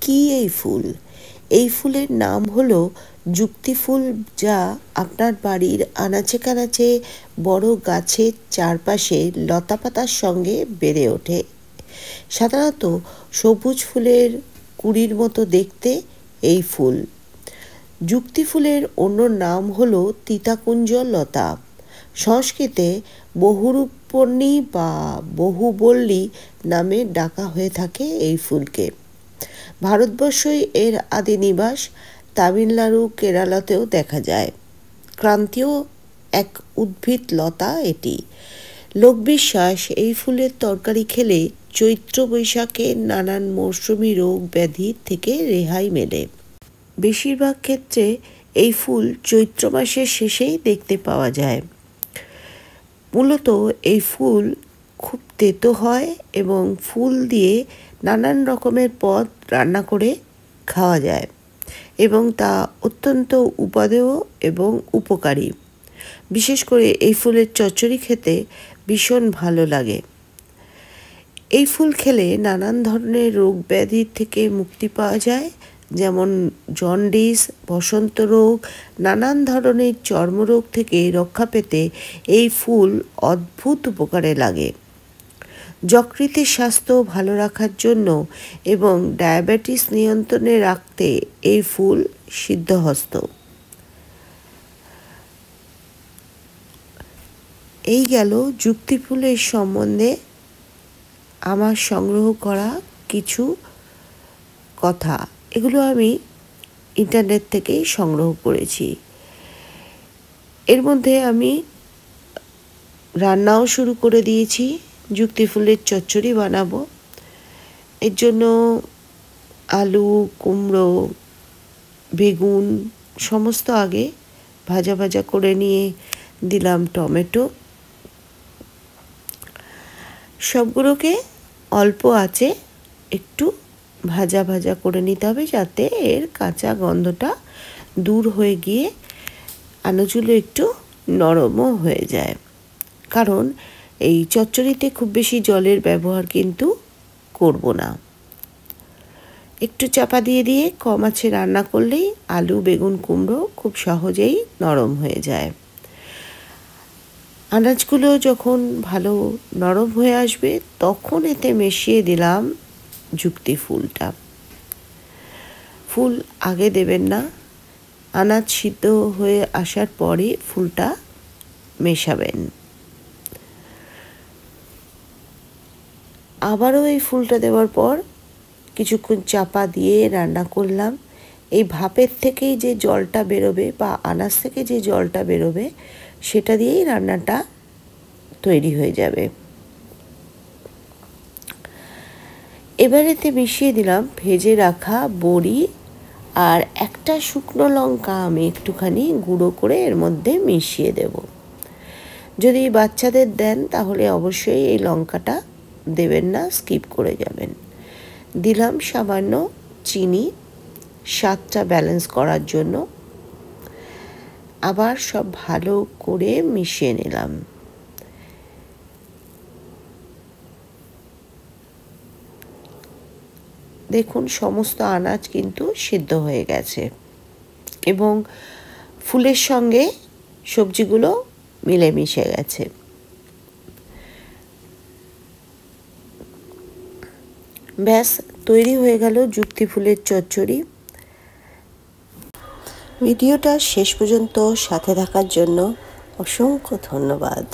কি এই ফুল? এই ফুলের নাম হলো যুক্তি ফুল, যা আপনার বাড়ির আনাচে কানাচে বড় গাছের চারপাশে লতাপাতার সঙ্গে বেড়ে ওঠে। সাধারণত সবুজ ফুলের কুঁড়ির মতো দেখতে এই ফুল। যুক্তি ফুলের অন্য নাম হলো তিতাকুঞ্জ লতা। সংস্কৃতে বহুরূপপর্ণী বা বহুবল্লী নামে ডাকা হয়ে থাকে এই ফুলকে। ভারতবর্ষই এর আদি নিবাস। তামিলনাড়ু, কেরালাতেও দেখা যায়। ক্রান্তীয় এক উদ্ভিদ লতা এটি। লোকবিশ্বাস, এই ফুলের তরকারি খেলে চৈত্র বৈশাখে নানান মৌসুমি রোগ ব্যাধি থেকে রেহাই মেলে। বেশিরভাগ ক্ষেত্রে এই ফুল চৈত্র মাসের শেষেই দেখতে পাওয়া যায়। মূলত এই ফুল খুব তেতো হয় এবং ফুল দিয়ে নানান রকমের পদ রান্না করে খাওয়া যায় এবং তা অত্যন্ত উপাদেয় এবং উপকারী। বিশেষ করে এই ফুলের চচ্চড়ি খেতে ভীষণ ভালো লাগে। এই ফুল খেলে নানান ধরনের রোগ ব্যাধির থেকে মুক্তি পাওয়া যায়, যেমন জন্ডিস, বসন্ত রোগ, নানান ধরনের চর্মরোগ থেকে রক্ষা পেতে এই ফুল অদ্ভুত উপকারে লাগে। যকৃতের স্বাস্থ্য ভালো রাখার জন্য এবং ডায়াবেটিস নিয়ন্ত্রণে রাখতে এই ফুল সিদ্ধহস্ত। এই গেল যুক্তি ফুলের সম্বন্ধে আমার সংগ্রহ করা কিছু কথা। এগুলো আমি ইন্টারনেট থেকেই সংগ্রহ করেছি। এর মধ্যে আমি রান্নাও শুরু করে দিয়েছি। যুক্তি ফুলের চচ্চড়ি বানাবো। এর জন্য আলু, কুমড়ো, বেগুন সমস্ত আগে ভাজা ভাজা করে নিয়ে দিলাম টমেটো। সবগুলোকে অল্প আঁচে একটু ভাজা ভাজা করে নিতে হবে, যাতে এর কাঁচা গন্ধটা দূর হয়ে গিয়ে আনাজগুলো একটু নরমও হয়ে যায়। কারণ এই চচ্চড়িতে খুব বেশি জলের ব্যবহার কিন্তু করব না। একটু চাপা দিয়ে দিয়ে কম আঁচে রান্না করলেই আলু, বেগুন, কুমড়ো খুব সহজেই নরম হয়ে যায়। আনাজগুলো যখন ভালো নরম হয়ে আসবে তখন এতে মিশিয়ে দিলাম যুক্তি ফুলটা। ফুল আগে দেবেন না, আনাজ সিদ্ধ হয়ে আসার পরে ফুলটা মেশাবেন। আবারও এই ফুলটা দেওয়ার পর কিছুক্ষণ চাপা দিয়ে রান্না করলাম। এই ভাপের থেকেই যে জলটা বেরোবে বা আনাজ থেকে যে জলটা বেরোবে সেটা দিয়েই রান্নাটা তৈরি হয়ে যাবে। এবার এতে মিশিয়ে দিলাম ভেজে রাখা বড়ি আর একটা শুকনো লঙ্কা আমি একটুখানি গুঁড়ো করে এর মধ্যে মিশিয়ে দেব। যদি বাচ্চাদের দেন তাহলে অবশ্যই এই লঙ্কাটা দেবেন না, স্কিপ করে যাবেন। দিলাম সামান্য চিনি স্বাদটা ব্যালেন্স করার জন্য। আবার সব ভালো করে মিশিয়ে নিলাম। দেখুন সমস্ত আনাজ কিন্তু সিদ্ধ হয়ে গেছে এবং ফুলের সঙ্গে সবজিগুলো মিলেমিশে গেছে। ব্যাস তৈরি হয়ে গেল যুক্তি ফুলের চচ্চড়ি। ভিডিওটা শেষ পর্যন্ত সাথে থাকার জন্য অসংখ্য ধন্যবাদ।